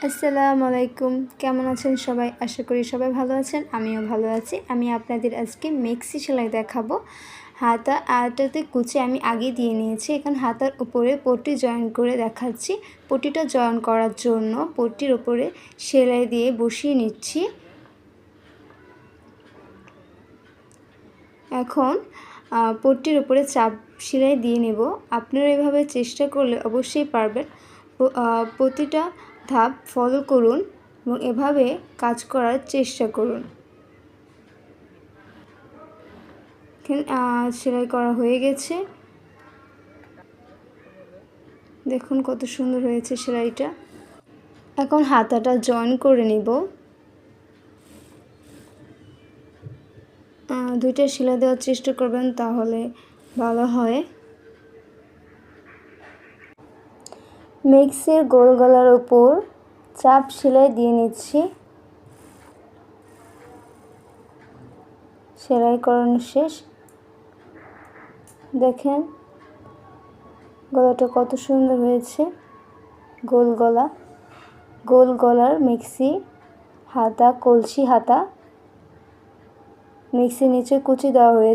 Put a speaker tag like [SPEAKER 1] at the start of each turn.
[SPEAKER 1] আসসালামু আলাইকুম, কেমন আছেন সবাই? আশা করি সবাই ভালো আছেন, আমিও ভালো আছি। আমি আপনাদের আজকে মেক্সি সেলাই দেখাবো। আটাতে কুচি আমি আগে দিয়ে নিয়েছি। এখন হাতার উপরে পট্টি জয়েন করে দেখাচ্ছি। পট্টিটা জয়েন করার জন্য পট্টির উপরে সেলাই দিয়ে বসিয়ে নিচ্ছি। এখন পট্টির উপরে চাপ সেলাই দিয়ে নেব। আপনারা এভাবে চেষ্টা করলে অবশ্যই পারবেন। প্রতিটা ধাপ ফলো করুন এবং এভাবে কাজ করার চেষ্টা করুন। সেলাই করা হয়ে গেছে, দেখুন কত সুন্দর হয়েছে সেলাইটা। এখন হাতাটা জয়েন করে নিব। দুইটা সেলাই দেওয়ার চেষ্টা করবেন, তাহলে ভালো হয়। মেক্সির গোল গলার উপর চাপ সেলাই দিয়ে নিচ্ছি। সেলাই করানো শেষ। দেখেন গলাটা কত সুন্দর হয়েছে। গোল গলার মেক্সি হাতা, কলসি হাতা। মেক্সির নিচে কুচি দেওয়া হয়েছে।